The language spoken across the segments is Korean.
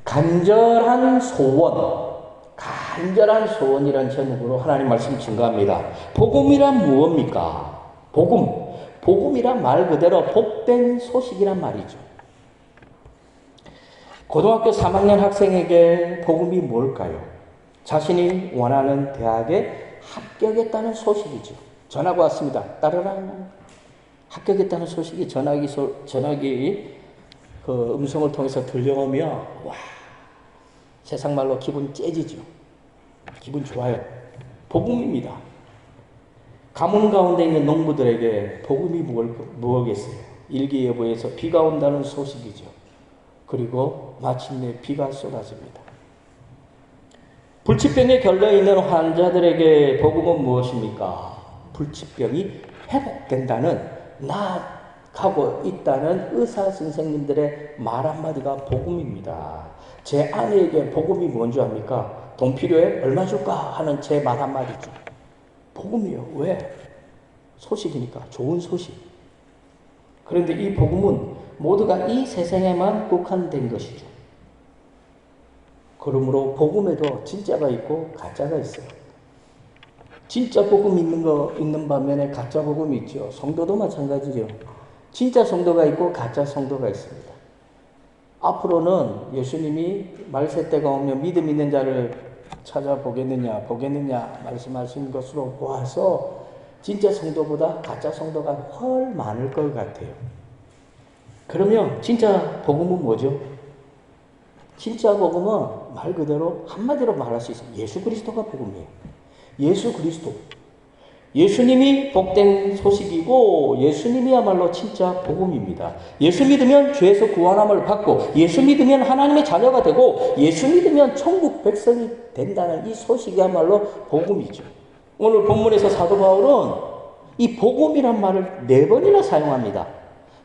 간절한 소원, 간절한 소원이란 제목으로 하나님 말씀 증거합니다. 복음이란 무엇입니까? 복음이란 말 그대로 복된 소식이란 말이죠. 고등학교 3학년 학생에게 복음이 뭘까요? 자신이 원하는 대학에 합격했다는 소식이죠. 전화가 왔습니다. 따르랑 합격했다는 소식이 전화기 그 음성을 통해서 들려오며 와, 세상 말로 기분 째지죠. 기분 좋아요. 복음입니다. 가뭄 가운데 있는 농부들에게 복음이 무엇이겠어요? 일기예보에서 비가 온다는 소식이죠. 그리고 마침내 비가 쏟아집니다. 불치병에 걸려있는 환자들에게 복음은 무엇입니까? 불치병이 회복된다는, 나아가고 있다는 의사 선생님들의 말 한마디가 복음입니다. 제 아내에게 복음이 뭔지 압니까? 돈 필요해? 얼마 줄까? 하는 제 말 한마디죠. 복음이요. 왜? 소식이니까. 좋은 소식. 그런데 이 복음은 모두가 이 세상에만 국한된 것이죠. 그러므로 복음에도 진짜가 있고 가짜가 있어요. 진짜 복음 있는 반면에 가짜 복음이 있죠. 성도도 마찬가지죠. 진짜 성도가 있고 가짜 성도가 있습니다. 앞으로는 예수님이 말세 때가 오면 믿음 있는 자를 찾아보겠느냐 말씀하신 것으로 보아서 진짜 성도보다 가짜 성도가 훨 많을 것 같아요. 그러면 진짜 복음은 뭐죠? 진짜 복음은 말 그대로 한마디로 말할 수 있어요. 예수 그리스도가 복음이에요. 예수 그리스도. 예수님이 복된 소식이고 예수님이야말로 진짜 복음입니다. 예수 믿으면 죄에서 구원함을 받고 예수 믿으면 하나님의 자녀가 되고 예수 믿으면 천국 백성이 된다는 이 소식이야말로 복음이죠. 오늘 본문에서 사도 바울은 이 복음이란 말을 4번이나 사용합니다.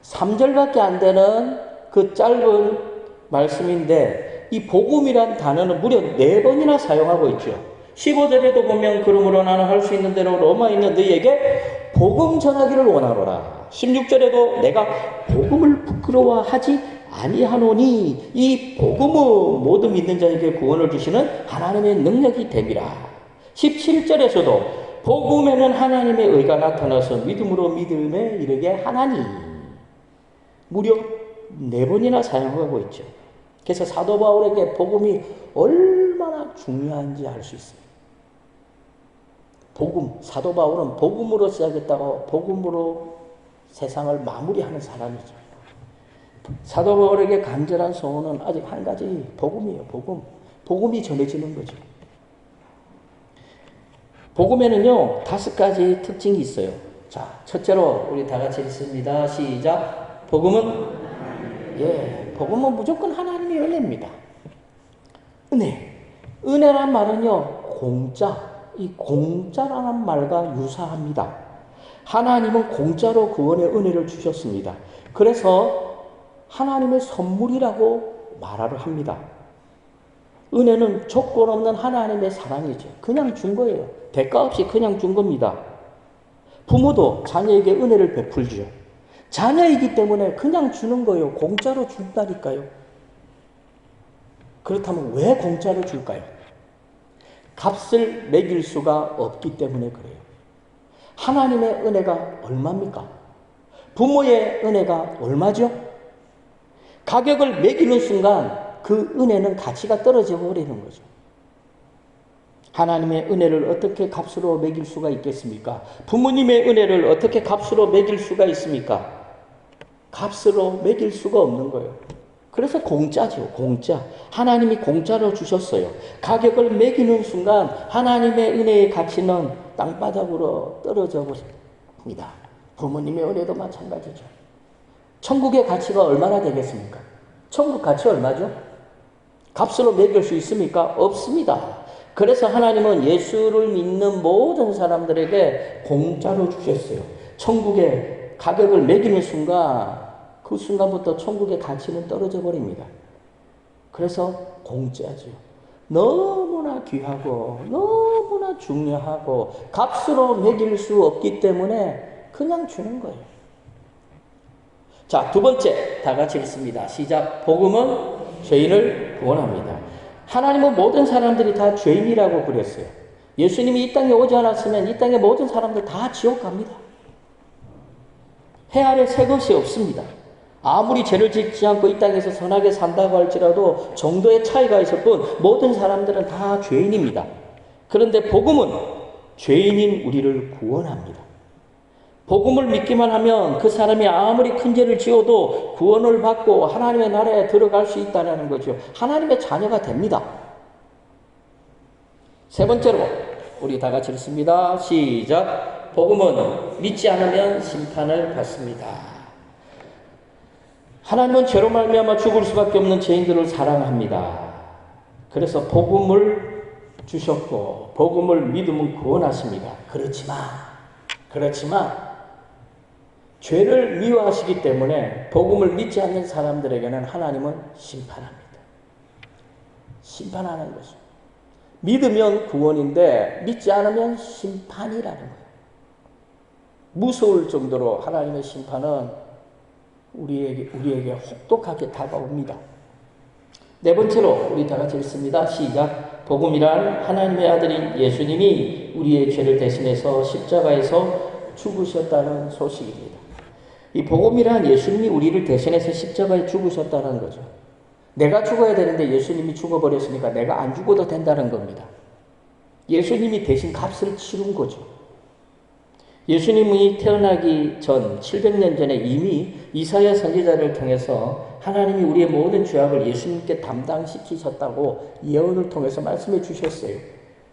3절밖에 안 되는 그 짧은 말씀인데 이 복음이란 단어는 무려 4번이나 사용하고 있죠. 15절에도 보면 그러므로 나는 할 수 있는 대로 로마에 있는 너희에게 복음 전하기를 원하노라. 16절에도 내가 복음을 부끄러워하지 아니하노니 이 복음은 모두 믿는 자에게 구원을 주시는 하나님의 능력이 됨이라. 17절에서도 복음에는 하나님의 의가 나타나서 믿음으로 믿음에 이르게 하나니. 무려 4번이나 사용하고 있죠. 그래서 사도 바울에게 복음이 얼마나 중요한지 알 수 있어요. 복음, 사도 바울은 복음으로 시작했다고 복음으로 세상을 마무리하는 사람이죠. 사도 바울에게 간절한 소원은 아직 한 가지, 복음이에요. 복음이 전해지는 거죠. 복음에는요 5가지 특징이 있어요. 자, 첫째로 우리 다 같이 읽습니다. 시작. 복음은 무조건 하나님의 은혜입니다. 은혜란 말은요 공짜, 이 공짜라는 말과 유사합니다. 하나님은 공짜로 구원의 은혜를 주셨습니다. 그래서 하나님의 선물이라고 말을 합니다. 은혜는 조건 없는 하나님의 사랑이죠. 그냥 준 거예요. 대가 없이 그냥 준 겁니다. 부모도 자녀에게 은혜를 베풀죠. 자녀이기 때문에 그냥 주는 거예요. 공짜로 준다니까요. 그렇다면 왜 공짜로 줄까요? 값을 매길 수가 없기 때문에 그래요. 하나님의 은혜가 얼마입니까? 부모의 은혜가 얼마죠? 가격을 매기는 순간 그 은혜는 가치가 떨어져 버리는 거죠. 하나님의 은혜를 어떻게 값으로 매길 수가 있겠습니까? 부모님의 은혜를 어떻게 값으로 매길 수가 있습니까? 값으로 매길 수가 없는 거예요. 그래서 공짜죠. 공짜. 하나님이 공짜로 주셨어요. 가격을 매기는 순간 하나님의 은혜의 가치는 땅바닥으로 떨어져 버립니다. 부모님의 은혜도 마찬가지죠. 천국의 가치가 얼마나 되겠습니까? 천국 가치 얼마죠? 값으로 매길 수 있습니까? 없습니다. 그래서 하나님은 예수를 믿는 모든 사람들에게 공짜로 주셨어요. 천국의 가격을 매기는 순간 그 순간부터 천국의 가치는 떨어져 버립니다. 그래서 공짜죠. 너무나 귀하고 너무나 중요하고 값으로 매길 수 없기 때문에 그냥 주는 거예요. 자, 2번째 다 같이 읽습니다. 시작. 복음은 죄인을 구원합니다. 하나님은 모든 사람들이 다 죄인이라고 그랬어요. 예수님이 이 땅에 오지 않았으면 이 땅의 모든 사람들 다 지옥 갑니다. 해 아래 새 것이 없습니다. 아무리 죄를 짓지 않고 이 땅에서 선하게 산다고 할지라도 정도의 차이가 있을 뿐 모든 사람들은 다 죄인입니다. 그런데 복음은 죄인인 우리를 구원합니다. 복음을 믿기만 하면 그 사람이 아무리 큰 죄를 지어도 구원을 받고 하나님의 나라에 들어갈 수 있다는 거죠. 하나님의 자녀가 됩니다. 세 번째로 우리 다 같이 읽습니다. 시작. 복음은 믿지 않으면 심판을 받습니다. 하나님은 죄로 말미암아 죽을 수밖에 없는 죄인들을 사랑합니다. 그래서 복음을 주셨고 복음을 믿으면 구원하십니다. 그렇지만 죄를 미워하시기 때문에 복음을 믿지 않는 사람들에게는 하나님은 심판합니다. 심판하는 것입니다. 믿으면 구원인데 믿지 않으면 심판이라는 거예요. 무서울 정도로 하나님의 심판은 우리에게 혹독하게 다가옵니다. 네 번째로 우리 다 같이 읽습니다. 시작. 복음이란 하나님의 아들인 예수님이 우리의 죄를 대신해서 십자가에서 죽으셨다는 소식입니다. 이 복음이란 예수님이 우리를 대신해서 십자가에 죽으셨다는 거죠. 내가 죽어야 되는데 예수님이 죽어버렸으니까 내가 안 죽어도 된다는 겁니다. 예수님이 대신 값을 치른 거죠. 예수님이 태어나기 전 700년 전에 이미 이사야 선지자를 통해서 하나님이 우리의 모든 죄악을 예수님께 담당시키셨다고 예언을 통해서 말씀해 주셨어요.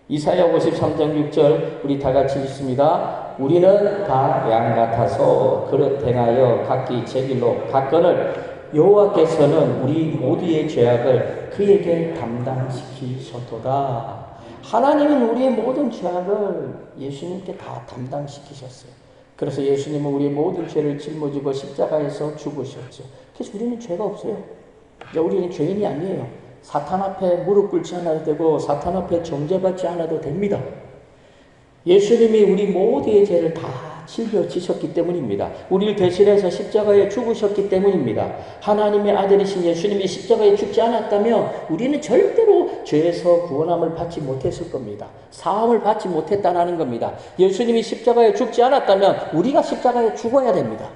이사야 53장 6절 우리 다 같이 읽습니다. 우리는 다 양 같아서 그릇 행하여 각기 제 길로 갔거늘 여호와께서는 우리 모두의 죄악을 그에게 담당시키셨도다. 하나님은 우리의 모든 죄악을 예수님께 다 담당시키셨어요. 그래서 예수님은 우리의 모든 죄를 짊어지고 십자가에서 죽으셨죠. 그래서 우리는 죄가 없어요. 우리는 죄인이 아니에요. 사탄 앞에 무릎 꿇지 않아도 되고 사탄 앞에 정죄받지 않아도 됩니다. 예수님이 우리 모두의 죄를 다 짊어지셨기 때문입니다. 우리를 대신해서 십자가에 죽으셨기 때문입니다. 하나님의 아들이신 예수님이 십자가에 죽지 않았다면 우리는 절대로 죄에서 구원함을 받지 못했을 겁니다. 사함을 받지 못했다는 겁니다. 예수님이 십자가에 죽지 않았다면 우리가 십자가에 죽어야 됩니다.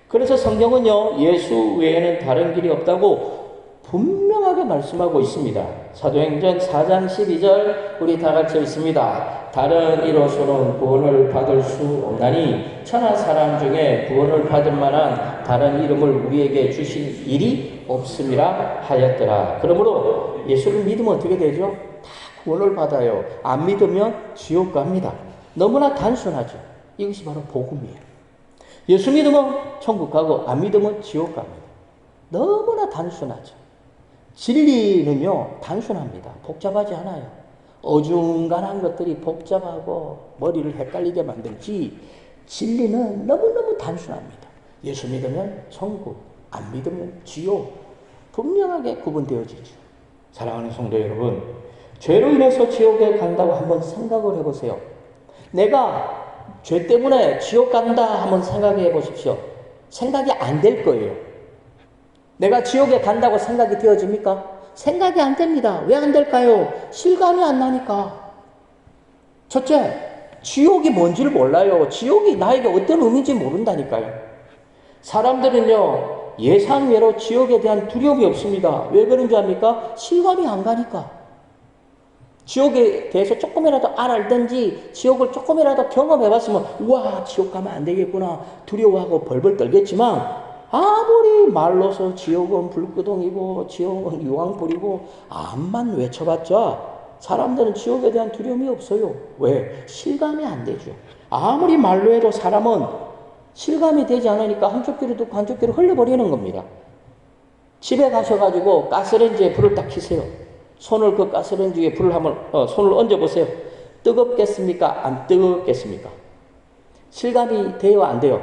그래서 성경은요, 예수 외에는 다른 길이 없다고 분명하게 말씀하고 있습니다. 사도행전 4장 12절 우리 다 같이 읽습니다. 다른 이로서는 구원을 받을 수 없나니 천하 사람 중에 구원을 받을 만한 다른 이름을 우리에게 주신 일이 없음이라 하였더라. 그러므로 예수를 믿으면 어떻게 되죠? 다 구원을 받아요. 안 믿으면 지옥 갑니다. 너무나 단순하죠. 이것이 바로 복음이에요. 예수 믿으면 천국 가고 안 믿으면 지옥 갑니다. 너무나 단순하죠. 진리는요, 단순합니다. 복잡하지 않아요. 어중간한 것들이 복잡하고 머리를 헷갈리게 만들지, 진리는 너무너무 단순합니다. 예수 믿으면 천국, 안 믿으면 지옥, 분명하게 구분되어지죠. 사랑하는 성도 여러분, 죄로 인해서 지옥에 간다고 한번 생각을 해보세요. 내가 죄 때문에 지옥 간다 한번 생각해 보십시오. 생각이 안 될 거예요. 내가 지옥에 간다고 생각이 되어집니까? 생각이 안 됩니다. 왜 안 될까요? 실감이 안 나니까. 첫째, 지옥이 뭔지를 몰라요. 지옥이 나에게 어떤 의미인지 모른다니까요. 사람들은요, 예상외로 지옥에 대한 두려움이 없습니다. 왜 그런 줄 압니까? 실감이 안 가니까. 지옥에 대해서 조금이라도 알든지 지옥을 조금이라도 경험해봤으면 우와, 지옥 가면 안 되겠구나 두려워하고 벌벌 떨겠지만, 아무리 말로서 지옥은 불구덩이고 지옥은 유황불이고 암만 외쳐봤자 사람들은 지옥에 대한 두려움이 없어요. 왜? 실감이 안 되죠. 아무리 말로 해도 사람은 실감이 되지 않으니까 한쪽 귀로 듣고 한쪽 귀로 흘려버리는 겁니다. 집에 가셔가지고 가스레인지에 불을 딱 켜세요. 손을 그 가스레인지에 불을 한번 손을 얹어보세요. 뜨겁겠습니까? 안 뜨겁겠습니까? 실감이 돼요? 안 돼요?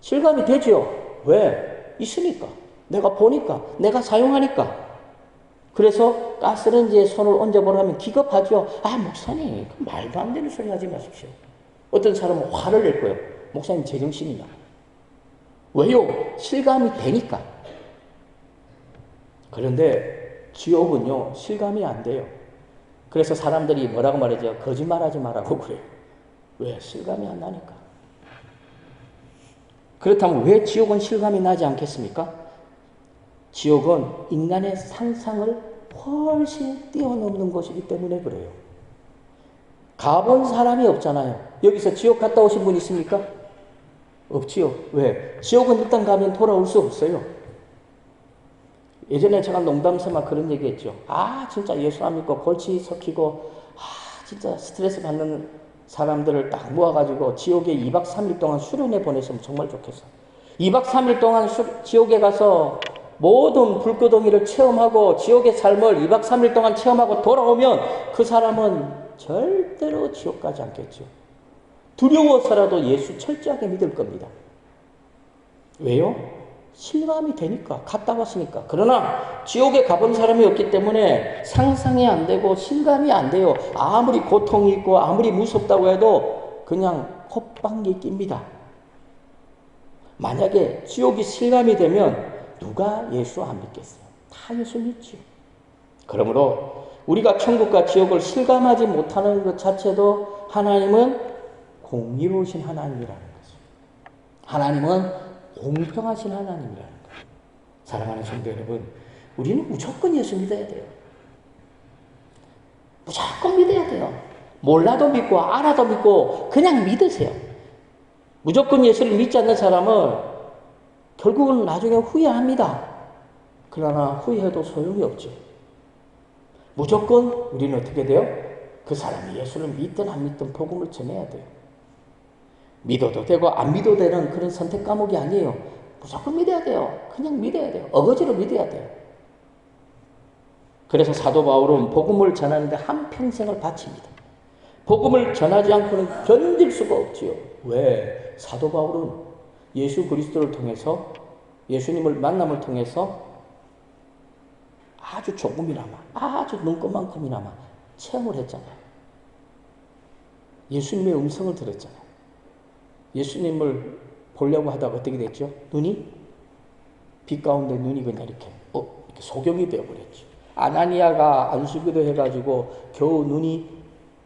실감이 되죠. 왜? 있으니까. 내가 보니까. 내가 사용하니까. 그래서 가스레인지에 손을 얹어보라면 기겁하죠. 아, 목사님, 말도 안 되는 소리 하지 마십시오. 어떤 사람은 화를 낼 거예요. 목사님 제정신이냐? 왜요? 실감이 되니까. 그런데 지옥은요, 실감이 안 돼요. 그래서 사람들이 뭐라고 말하죠? 거짓말하지 말라고 그래요. 왜? 실감이 안 나니까. 그렇다면 왜 지옥은 실감이 나지 않겠습니까? 지옥은 인간의 상상을 훨씬 뛰어넘는 것이기 때문에 그래요. 가본 사람이 없잖아요. 여기서 지옥 갔다 오신 분 있습니까? 없지요. 왜? 지옥은 일단 가면 돌아올 수 없어요. 예전에 제가 농담삼아 그런 얘기 했죠. 진짜 예수 안 믿고 골치 섞이고, 진짜 스트레스 받는 사람들을 딱 모아가지고 지옥에 2박 3일 동안 수련회 보냈으면 정말 좋겠어. 2박 3일 동안 지옥에 가서 모든 불구덩이를 체험하고 지옥의 삶을 2박 3일 동안 체험하고 돌아오면 그 사람은 절대로 지옥 가지 않겠죠. 두려워서라도 예수 철저하게 믿을 겁니다. 왜요? 실감이 되니까, 갔다 왔으니까. 그러나 지옥에 가본 사람이 없기 때문에 상상이 안 되고 실감이 안 돼요. 아무리 고통이 있고 아무리 무섭다고 해도 그냥 콧방귀 낍니다. 만약에 지옥이 실감이 되면 누가 예수 안 믿겠어요? 다 예수 믿지요. 그러므로 우리가 천국과 지옥을 실감하지 못하는 것 자체도 하나님은 공의로우신 하나님이라는 거죠. 하나님은 공평하신 하나님이라는 거예요. 사랑하는 성도 여러분, 우리는 무조건 예수 믿어야 돼요. 무조건 믿어야 돼요. 몰라도 믿고 알아도 믿고 그냥 믿으세요. 무조건 예수를 믿지 않는 사람은 결국은 나중에 후회합니다. 그러나 후회해도 소용이 없죠. 무조건 우리는 어떻게 돼요? 그 사람이 예수를 믿든 안 믿든 복음을 전해야 돼요. 믿어도 되고 안 믿어도 되는 그런 선택 과목이 아니에요. 무조건 믿어야 돼요. 그냥 믿어야 돼요. 어거지로 믿어야 돼요. 그래서 사도 바울은 복음을 전하는데 한평생을 바칩니다. 복음을 전하지 않고는 견딜 수가 없지요. 왜? 사도 바울은 예수 그리스도를 통해서, 예수님을 만남을 통해서 아주 조금이나마, 아주 눈꽃만큼이나마 체험을 했잖아요. 예수님의 음성을 들었잖아요. 예수님을 보려고 하다가 어떻게 됐죠? 빛 가운데 눈이 그냥 이렇게 소경이 되어버렸죠. 아나니아가 안수기도 해가지고 겨우 눈이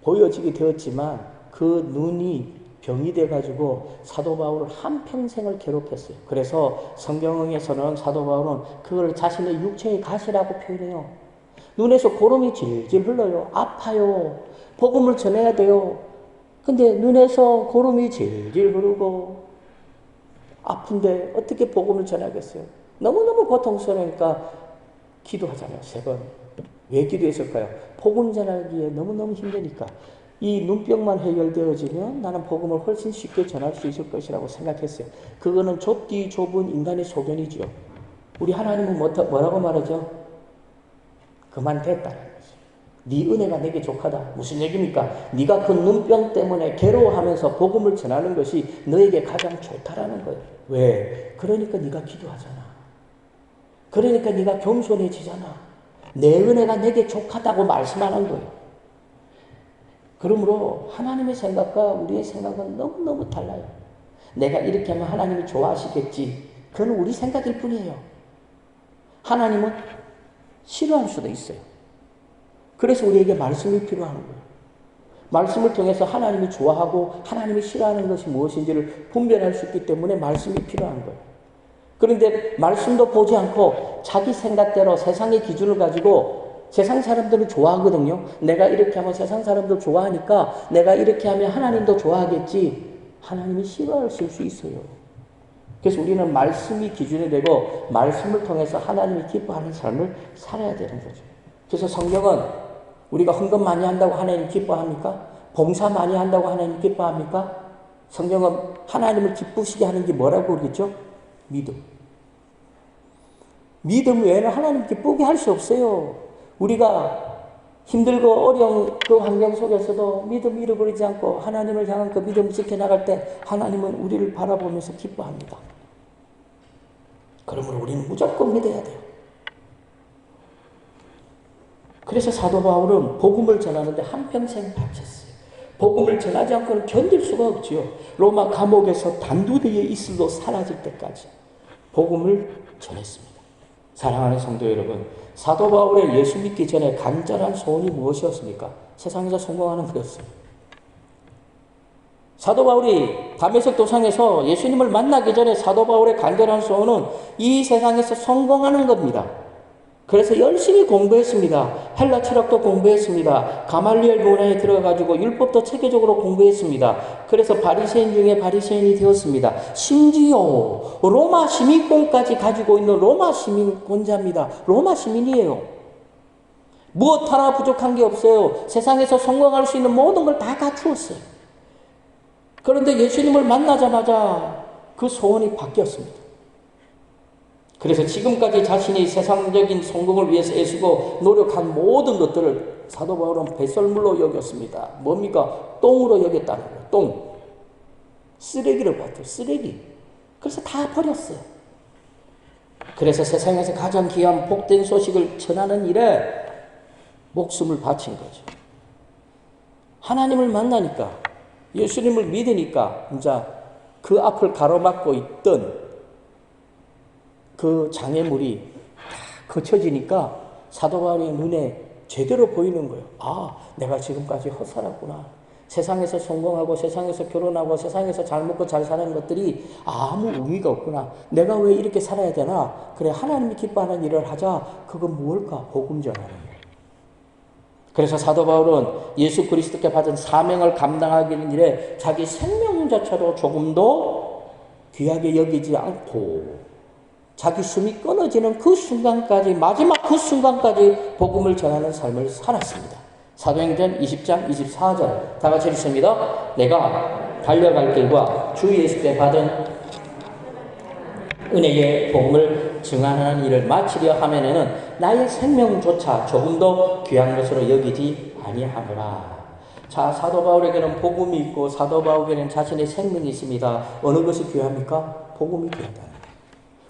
보여지게 되었지만 그 눈이 병이 돼가지고 사도 바울을 한평생을 괴롭혔어요. 그래서 성경에서는 사도 바울은 그걸 자신의 육체의 가시라고 표현해요. 눈에서 고름이 질질 흘러요. 아파요. 복음을 전해야 돼요. 근데 눈에서 고름이 질질 흐르고 아픈데 어떻게 복음을 전하겠어요? 너무너무 고통스러우니까 기도하잖아요. 3번. 왜 기도했을까요? 복음 전하기에 너무너무 힘드니까. 이 눈병만 해결되어지면 나는 복음을 훨씬 쉽게 전할 수 있을 것이라고 생각했어요. 그거는 좁디 좁은 인간의 소견이죠. 우리 하나님은 뭐라고 말하죠? 그만 됐다는 거죠. 네 은혜가 내게 족하다. 무슨 얘기입니까? 네가 그 눈병 때문에 괴로워하면서 복음을 전하는 것이 너에게 가장 좋다라는 거예요. 왜? 그러니까 네가 기도하잖아. 그러니까 네가 겸손해지잖아. 내 은혜가 내게 족하다고 말씀하는 거예요. 그러므로 하나님의 생각과 우리의 생각은 너무너무 달라요. 내가 이렇게 하면 하나님이 좋아하시겠지. 그건 우리 생각일 뿐이에요. 하나님은 싫어할 수도 있어요. 그래서 우리에게 말씀이 필요한 거예요. 말씀을 통해서 하나님이 좋아하고 하나님이 싫어하는 것이 무엇인지를 분별할 수 있기 때문에 말씀이 필요한 거예요. 그런데 말씀도 보지 않고 자기 생각대로 세상의 기준을 가지고 세상 사람들은 좋아하거든요. 내가 이렇게 하면 세상 사람들 좋아하니까 내가 이렇게 하면 하나님도 좋아하겠지. 하나님이 싫어하실 수 있어요. 그래서 우리는 말씀이 기준이 되고 말씀을 통해서 하나님이 기뻐하는 삶을 살아야 되는 거죠. 그래서 성경은 우리가 헌금 많이 한다고 하나님 기뻐합니까? 봉사 많이 한다고 하나님 기뻐합니까? 성경은 하나님을 기쁘시게 하는 게 뭐라고 그러겠죠? 믿음. 믿음 외에는 하나님 기쁘게 할 수 없어요. 우리가 힘들고 어려운 그 환경 속에서도 믿음 잃어버리지 않고 하나님을 향한 그 믿음을 지켜나갈 때 하나님은 우리를 바라보면서 기뻐합니다. 그러므로 우리는 무조건 믿어야 돼요. 그래서 사도 바울은 복음을 전하는데 한평생 바쳤어요. 복음을 전하지 않고는 견딜 수가 없지요. 로마 감옥에서 단두대에 있어도 사라질 때까지 복음을 전했습니다. 사랑하는 성도 여러분, 사도 바울의 예수 믿기 전에 간절한 소원이 무엇이었습니까? 세상에서 성공하는 거였어요. 사도 바울이 다메섹 도상에서 예수님을 만나기 전에 사도 바울의 간절한 소원은 이 세상에서 성공하는 겁니다. 그래서 열심히 공부했습니다. 헬라 철학도 공부했습니다. 가말리엘 문화에 들어가지고 율법도 체계적으로 공부했습니다. 그래서 바리새인 중에 바리새인이 되었습니다. 심지어 로마 시민권까지 가지고 있는 로마 시민권자입니다. 로마 시민이에요. 무엇 하나 부족한 게 없어요. 세상에서 성공할 수 있는 모든 걸 다 갖추었어요. 그런데 예수님을 만나자마자 그 소원이 바뀌었습니다. 그래서 지금까지 자신이 세상적인 성공을 위해서 애쓰고 노력한 모든 것들을 사도 바울은 배설물로 여겼습니다. 뭡니까? 똥으로 여겼다는 거예요. 똥. 쓰레기를 봤죠. 쓰레기. 그래서 다 버렸어요. 그래서 세상에서 가장 귀한 복된 소식을 전하는 일에 목숨을 바친 거죠. 하나님을 만나니까, 예수님을 믿으니까 이제 그 앞을 가로막고 있던 그 장애물이 다 거쳐지니까 사도 바울의 눈에 제대로 보이는 거예요. 아, 내가 지금까지 헛살았구나. 세상에서 성공하고 세상에서 결혼하고 세상에서 잘 먹고 잘 사는 것들이 아무 의미가 없구나. 내가 왜 이렇게 살아야 되나? 그래, 하나님이 기뻐하는 일을 하자. 그건 무엇일까? 복음 전하는 거예요. 그래서 사도 바울은 예수 그리스도께 받은 사명을 감당하기는 일에 자기 생명조차도 조금도 귀하게 여기지 않고 자기 숨이 끊어지는 그 순간까지, 마지막 그 순간까지 복음을 전하는 삶을 살았습니다. 사도행전 20장 24절 다 같이 읽습니다. 내가 달려갈 길과 주 예수께 받은 은혜의 복음을 증언하는 일을 마치려 하면에는 나의 생명조차 조금도 귀한 것으로 여기지 아니하노라. 자, 사도 바울에게는 복음이 있고 사도 바울에게는 자신의 생명이 있습니다. 어느 것이 귀합니까? 복음이 귀하다.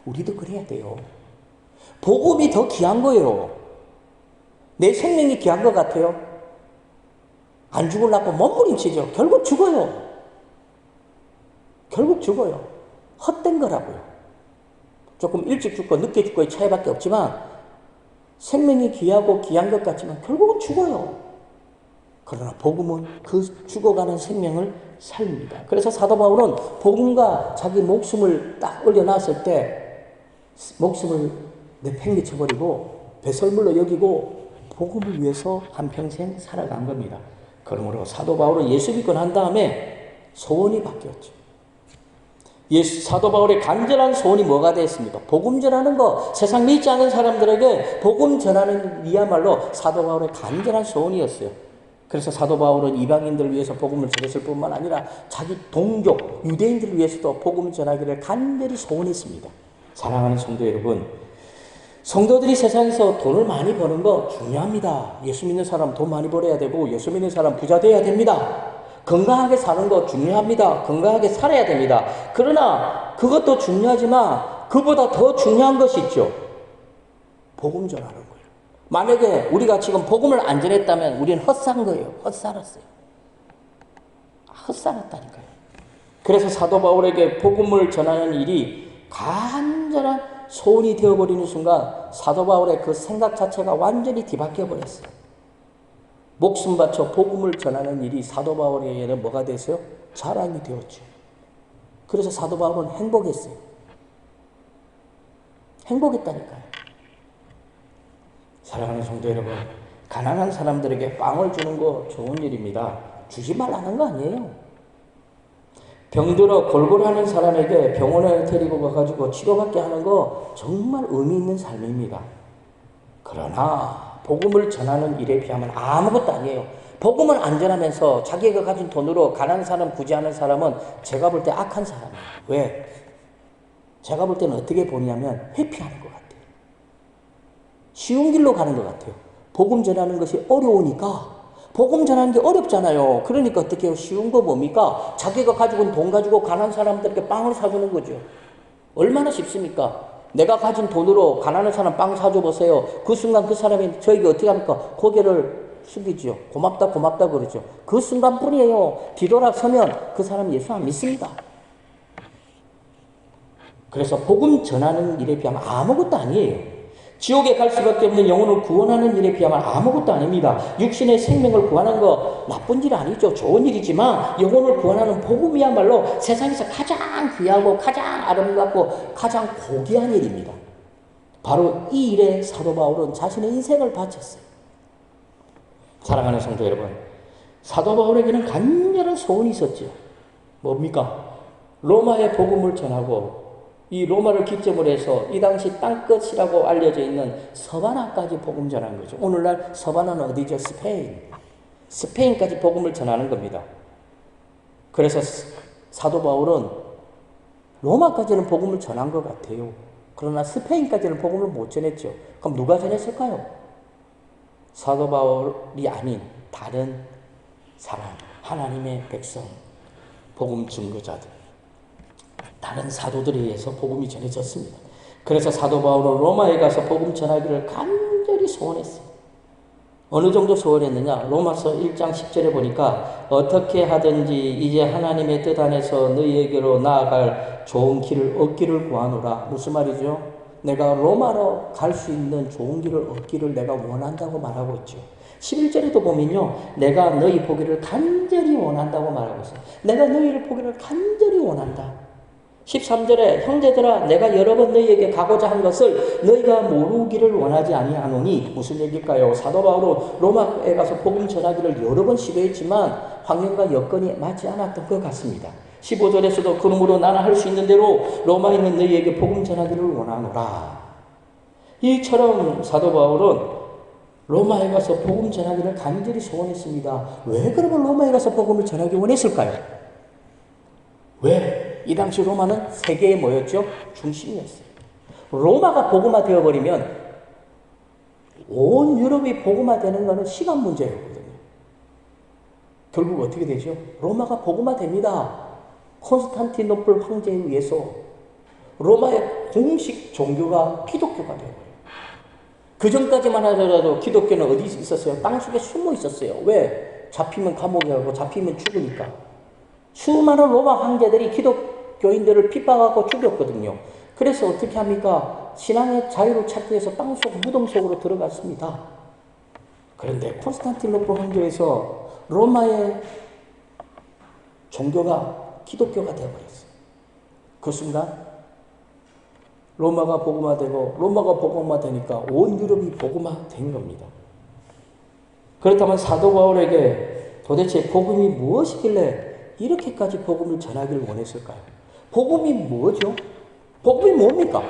우리도 그래야 돼요. 복음이 더 귀한 거예요. 내 생명이 귀한 것 같아요. 안 죽으려고 몸부림치죠. 결국 죽어요. 결국 죽어요. 헛된 거라고요. 조금 일찍 죽고 늦게 죽고의 차이밖에 없지만 생명이 귀하고 귀한 것 같지만 결국은 죽어요. 그러나 복음은 그 죽어가는 생명을 살립니다. 그래서 사도 바울은 복음과 자기 목숨을 딱 올려놨을 때 목숨을 내팽개쳐버리고 배설물로 여기고 복음을 위해서 한평생 살아간 겁니다. 그러므로 사도 바울은 예수 믿고 난 다음에 소원이 바뀌었죠. 사도 바울의 간절한 소원이 뭐가 됐습니까? 복음 전하는 거. 세상 믿지 않는 사람들에게 복음 전하는 이야말로 사도 바울의 간절한 소원이었어요. 그래서 사도 바울은 이방인들을 위해서 복음을 전했을 뿐만 아니라 자기 동족 유대인들을 위해서도 복음을 전하기를 간절히 소원했습니다. 사랑하는 성도 여러분, 성도들이 세상에서 돈을 많이 버는 거 중요합니다. 예수 믿는 사람 돈 많이 벌어야 되고 예수 믿는 사람 부자 돼야 됩니다. 건강하게 사는 거 중요합니다. 건강하게 살아야 됩니다. 그러나 그것도 중요하지만 그보다 더 중요한 것이 있죠. 복음 전하는 거예요. 만약에 우리가 지금 복음을 안 전했다면 우리는 헛산 거예요. 헛살았어요. 헛살았다니까요. 그래서 사도 바울에게 복음을 전하는 일이 간절한 소원이 되어버리는 순간 사도 바울의 그 생각 자체가 완전히 뒤바뀌어 버렸어요. 목숨 바쳐 복음을 전하는 일이 사도 바울에게는 뭐가 됐어요? 자랑이 되었죠. 그래서 사도 바울은 행복했어요. 행복했다니까요. 사랑하는 성도 여러분, 가난한 사람들에게 빵을 주는 거 좋은 일입니다. 주지 말라는 거 아니에요. 병들어 골골하는 사람에게 병원에 데리고 가가지고 치료받게 하는 거 정말 의미 있는 삶입니다. 그러나 복음을 전하는 일에 비하면 아무것도 아니에요. 복음을 안 전하면서 자기가 가진 돈으로 가난한 사람 구제하는 사람은 제가 볼 때 악한 사람이에요. 왜? 제가 볼 때는 어떻게 보냐면 회피하는 것 같아요. 쉬운 길로 가는 것 같아요. 복음 전하는 것이 어려우니까 복음 전하는 게 어렵잖아요. 그러니까 어떻게 해요? 쉬운 거 뭡니까? 자기가 가지고 돈 가지고 가난한 사람들에게 빵을 사주는 거죠. 얼마나 쉽습니까? 내가 가진 돈으로 가난한 사람 빵 사줘 보세요. 그 순간 그 사람이 저에게 어떻게 합니까? 고개를 숙이죠. 고맙다 고맙다 그러죠. 그 순간뿐이에요. 뒤돌아서면 그 사람 예수 안 믿습니다. 그래서 복음 전하는 일에 비하면 아무것도 아니에요. 지옥에 갈 수밖에 없는 영혼을 구원하는 일에 비하면 아무것도 아닙니다. 육신의 생명을 구하는 거 나쁜 일 아니죠. 좋은 일이지만 영혼을 구원하는 복음이야말로 세상에서 가장 귀하고 가장 아름답고 가장 고귀한 일입니다. 바로 이 일에 사도 바울은 자신의 인생을 바쳤어요. 사랑하는 성도 여러분, 사도 바울에게는 간절한 소원이 있었죠. 뭡니까? 로마의 복음을 전하고 이 로마를 기점으로 해서 이 당시 땅끝이라고 알려져 있는 서바나까지 복음 전한 거죠. 오늘날 서바나는 어디죠? 스페인. 스페인까지 복음을 전하는 겁니다. 그래서 사도 바울은 로마까지는 복음을 전한 것 같아요. 그러나 스페인까지는 복음을 못 전했죠. 그럼 누가 전했을까요? 사도 바울이 아닌 다른 사람, 하나님의 백성, 복음 증거자들, 다른 사도들에 의해서 복음이 전해졌습니다. 그래서 사도 바울은 로마에 가서 복음 전하기를 간절히 소원했어요. 어느 정도 소원했느냐? 로마서 1장 10절에 보니까 어떻게 하든지 이제 하나님의 뜻 안에서 너희에게로 나아갈 좋은 길을 얻기를 구하노라. 무슨 말이죠? 내가 로마로 갈 수 있는 좋은 길을 얻기를 내가 원한다고 말하고 있죠. 11절에도 보면요. 내가 너희 보기를 간절히 원한다고 말하고 있어요. 내가 너희를 보기를 간절히 원한다. 13절에 형제들아 내가 여러 번 너희에게 가고자 한 것을 너희가 모르기를 원하지 아니하노니 무슨 얘기일까요? 사도 바울은 로마에 가서 복음 전하기를 여러 번 시도했지만 환경과 여건이 맞지 않았던 것 같습니다. 15절에서도 그러므로 나는 할 수 있는 대로 로마에 있는 너희에게 복음 전하기를 원하노라. 이처럼 사도 바울은 로마에 가서 복음 전하기를 간절히 소원했습니다. 왜 그러면 로마에 가서 복음을 전하기 원했을까요? 왜? 이 당시 로마는 세계의 뭐였죠? 중심이었어요. 로마가 복음화 되어버리면 온 유럽이 복음화 되는 것은 시간 문제였거든요. 결국 어떻게 되죠? 로마가 복음화 됩니다. 콘스탄티노플 황제에 의해서 로마의 공식 종교가 기독교가 되어버려요. 그 전까지만 하더라도 기독교는 어디 있었어요? 땅속에 숨어 있었어요. 왜? 잡히면 감옥에 가고 잡히면 죽으니까. 수많은 로마 황제들이 기독교인들을 핍박하고 죽였거든요. 그래서 어떻게 합니까? 신앙의 자유를 찾기 위해서 땅속 무덤 속으로 들어갔습니다. 그런데 콘스탄티노플 황제에서 로마의 종교가 기독교가 되어버렸어요. 그 순간 로마가 복음화되고 로마가 복음화되니까 온 유럽이 복음화된 겁니다. 그렇다면 사도 바울에게 도대체 복음이 무엇이길래 이렇게까지 복음을 전하기를 원했을까요? 복음이 뭐죠? 복음이 뭡니까?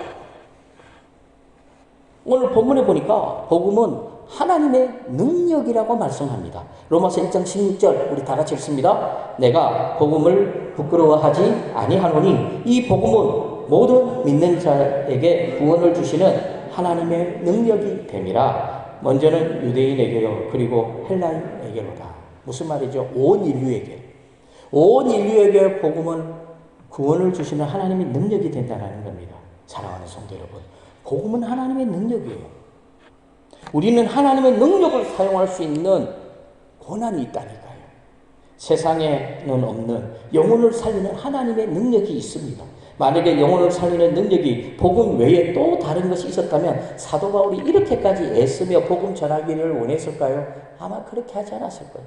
오늘 본문에 보니까 복음은 하나님의 능력이라고 말씀합니다. 로마서 1장 16절 우리 다 같이 읽습니다. 내가 복음을 부끄러워하지 아니하노니 이 복음은 모든 믿는 자에게 구원을 주시는 하나님의 능력이 됨이라. 먼저는 유대인에게요 그리고 헬라인에게로다. 무슨 말이죠? 온 인류에게. 온 인류에게 복음은 구원을 주시는 하나님의 능력이 된다는 겁니다. 사랑하는 성도 여러분, 복음은 하나님의 능력이에요. 우리는 하나님의 능력을 사용할 수 있는 권한이 있다니까요. 세상에는 없는 영혼을 살리는 하나님의 능력이 있습니다. 만약에 영혼을 살리는 능력이 복음 외에 또 다른 것이 있었다면 사도 바울이 이렇게까지 애쓰며 복음 전하기를 원했을까요? 아마 그렇게 하지 않았을 거예요.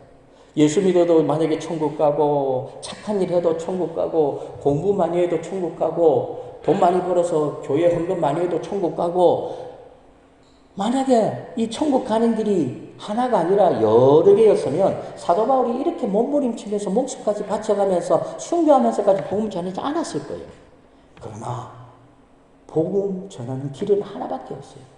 예수 믿어도 만약에 천국 가고 착한 일 해도 천국 가고 공부 많이 해도 천국 가고 돈 많이 벌어서 교회 헌금 많이 해도 천국 가고 만약에 이 천국 가는 길이 하나가 아니라 여러 개였으면 사도 바울이 이렇게 몸부림치면서 목숨까지 바쳐가면서 숭배하면서까지 복음 전하지 않았을 거예요. 그러나 복음 전하는 길은 하나밖에 없어요.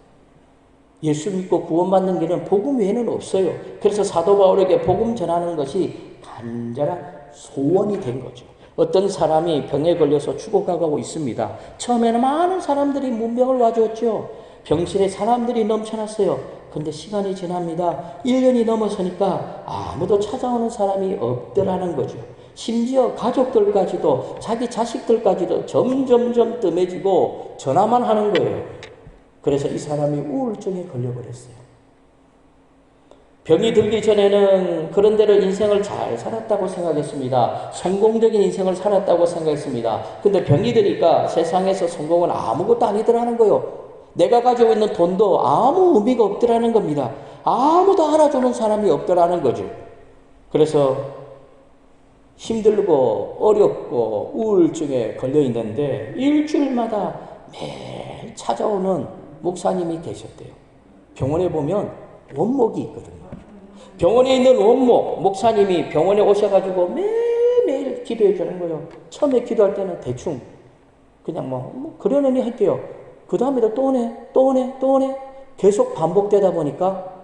예수 믿고 구원받는 길은 복음 외에는 없어요. 그래서 사도 바울에게 복음 전하는 것이 간절한 소원이 된 거죠. 어떤 사람이 병에 걸려서 죽어가고 있습니다. 처음에는 많은 사람들이 문병을 와주었죠. 병실에 사람들이 넘쳐났어요. 근데 시간이 지납니다. 1년이 넘어서니까 아무도 찾아오는 사람이 없더라는 거죠. 심지어 가족들까지도 자기 자식들까지도 점점점 뜸해지고 전화만 하는 거예요. 그래서 이 사람이 우울증에 걸려버렸어요. 병이 들기 전에는 그런대로 인생을 잘 살았다고 생각했습니다. 성공적인 인생을 살았다고 생각했습니다. 근데 병이 드니까 세상에서 성공은 아무것도 아니더라는 거예요. 내가 가지고 있는 돈도 아무 의미가 없더라는 겁니다. 아무도 알아주는 사람이 없더라는 거죠. 그래서 힘들고 어렵고 우울증에 걸려 있는데 일주일마다 매일 찾아오는 목사님이 계셨대요. 병원에 보면 원목이 있거든요. 병원에 있는 원목, 목사님이 병원에 오셔가지고 매일매일 기도해 주는 거예요. 처음에 기도할 때는 대충 그냥 뭐 그러려니 했대요. 그 다음에도 또 오네, 또 오네, 또 오네. 계속 반복되다 보니까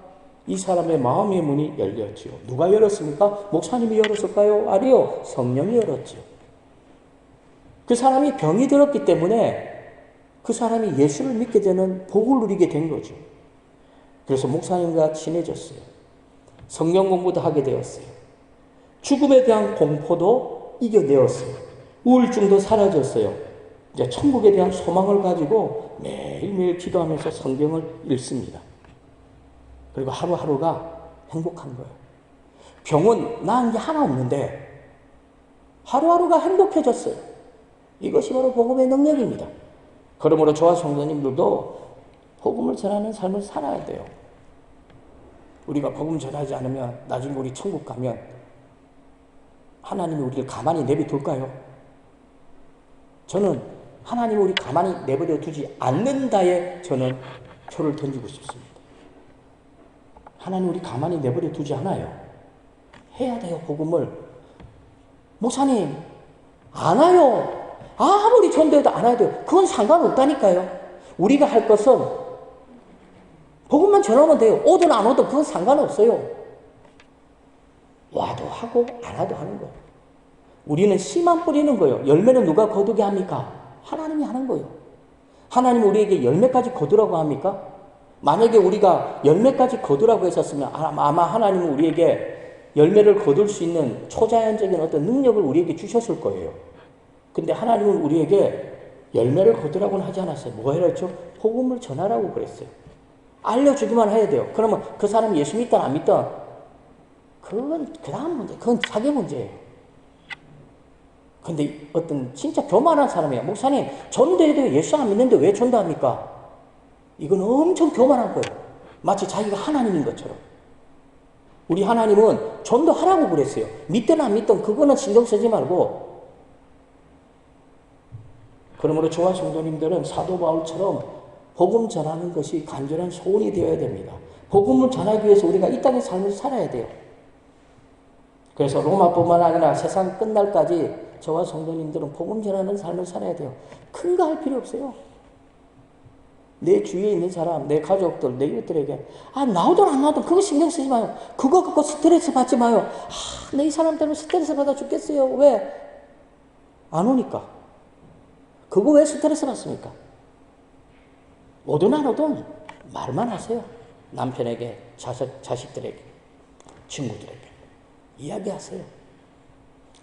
이 사람의 마음의 문이 열렸지요. 누가 열었습니까? 목사님이 열었을까요? 아니요. 성령이 열었지요. 그 사람이 병이 들었기 때문에 그 사람이 예수를 믿게 되는 복을 누리게 된 거죠. 그래서 목사님과 친해졌어요. 성경 공부도 하게 되었어요. 죽음에 대한 공포도 이겨내었어요. 우울증도 사라졌어요. 이제 천국에 대한 소망을 가지고 매일매일 기도하면서 성경을 읽습니다. 그리고 하루하루가 행복한 거예요. 병은 나은 게 하나 없는데 하루하루가 행복해졌어요. 이것이 바로 복음의 능력입니다. 그러므로 저와 성도님들도 복음을 전하는 삶을 살아야 돼요. 우리가 복음 전하지 않으면 나중에 우리 천국 가면 하나님이 우리를 가만히 내버려둘까요? 저는 하나님이 우리 가만히 내버려 두지 않는다에 저는 표를 던지고 싶습니다. 하나님 우리 가만히 내버려 두지 않아요. 해야 돼요, 복음을. 목사님, 안 와요. 아무리 전도해도 안 와야 돼요. 그건 상관없다니까요. 우리가 할 것은 복음만 전하면 돼요. 오든 안 오든 그건 상관없어요. 와도 하고 안 와도 하는 거예요. 우리는 씨만 뿌리는 거예요. 열매는 누가 거두게 합니까? 하나님이 하는 거예요. 하나님이 우리에게 열매까지 거두라고 합니까? 만약에 우리가 열매까지 거두라고 했었으면 아마 하나님은 우리에게 열매를 거둘 수 있는 초자연적인 어떤 능력을 우리에게 주셨을 거예요. 근데 하나님은 우리에게 열매를 거두라고는 하지 않았어요. 뭐 해랬죠? 복음을 전하라고 그랬어요. 알려주기만 해야 돼요. 그러면 그 사람이 예수 믿든 안 믿든 그건 그 다음 문제, 그건 자기 문제예요. 근데 어떤 진짜 교만한 사람이에요. 목사님, 전도해도 예수 안 믿는데 왜 전도합니까? 이건 엄청 교만한 거예요. 마치 자기가 하나님인 것처럼. 우리 하나님은 전도하라고 그랬어요. 믿든 안 믿든 그거는 신경 쓰지 말고. 그러므로 저와 성도님들은 사도 바울처럼 복음 전하는 것이 간절한 소원이 되어야 됩니다. 복음을 전하기 위해서 우리가 이 땅의 삶을 살아야 돼요. 그래서 로마뿐만 아니라 세상 끝날까지 저와 성도님들은 복음 전하는 삶을 살아야 돼요. 큰 거 할 필요 없어요. 내 주위에 있는 사람, 내 가족들, 내 이웃들에게 나오든 안 나오든 그거 신경 쓰지 마요. 그거 스트레스 받지 마요. 내 이 사람 때문에 스트레스 받아 죽겠어요. 왜? 안 오니까. 그거 왜 스트레스 받습니까? 오든 안 오든 말만 하세요. 남편에게, 자식들에게, 친구들에게. 이야기하세요.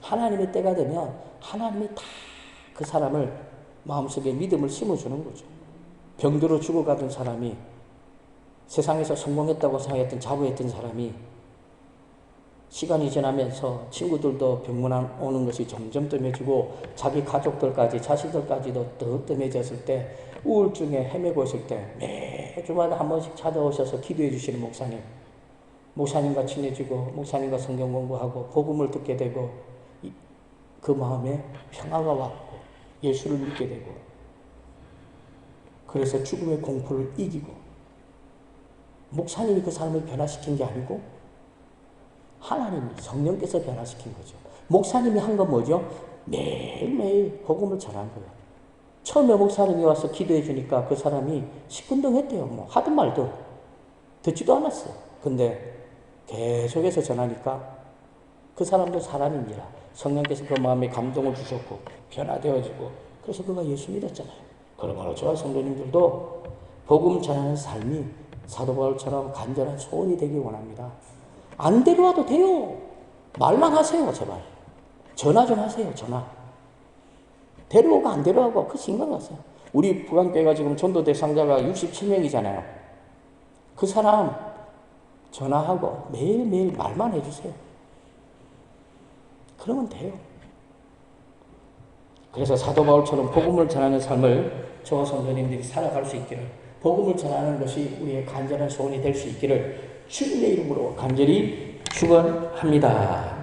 하나님의 때가 되면 하나님이 다 그 사람을 마음속에 믿음을 심어주는 거죠. 병들어 죽어가던 사람이 세상에서 성공했다고 생각했던 자부했던 사람이 시간이 지나면서 친구들도 병문 오는 것이 점점 뜸해지고 자기 가족들까지 자식들까지도 더 뜸해졌을 때 우울증에 헤매고 있을 때 매주마다 한 번씩 찾아오셔서 기도해 주시는 목사님과 친해지고 목사님과 성경 공부하고 복음을 듣게 되고 그 마음에 평화가 왔고 예수를 믿게 되고 그래서 죽음의 공포를 이기고 목사님이 그 사람을 변화시킨 게 아니고 하나님이 성령께서 변화시킨 거죠. 목사님이 한 건 뭐죠? 매일매일 복음을 전한 거예요. 처음에 목사님이 와서 기도해 주니까 그 사람이 시큰둥했대요. 뭐 하든 말든 듣지도 않았어요. 근데 계속해서 전하니까 그 사람도 사람입니다. 성령께서 그 마음에 감동을 주셨고 변화되어지고 그래서 그가 예수 믿었잖아요. 그러므로 저와 성도님들도 복음 전하는 삶이 사도 바울처럼 간절한 소원이 되기 원합니다. 안 데려와도 돼요. 말만 하세요, 제발. 전화 좀 하세요, 전화. 데려오고 안 데려오고 그 신경 없어요. 우리 부간교회가 지금 전도 대상자가 67명이잖아요. 그 사람 전화하고 매일매일 말만 해주세요. 그러면 돼요. 그래서 사도 바울처럼 복음을 전하는 삶을 저와 성도님들이 살아갈 수 있기를 복음을 전하는 것이 우리의 간절한 소원이 될 수 있기를 주님의 이름으로 간절히 축원합니다.